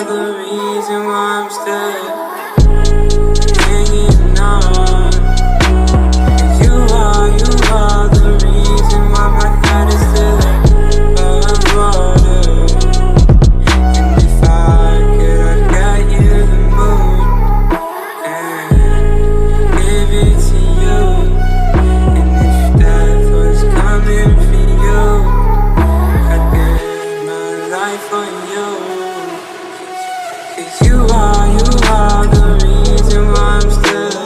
the reason why I'm still hanging on. 'Cause you are the reason why my heart is still above water. And if I could, I'd get you the moon and give it to you. And if death was coming for you, I'd give my life for you. 'Cause you are the reason why I'm still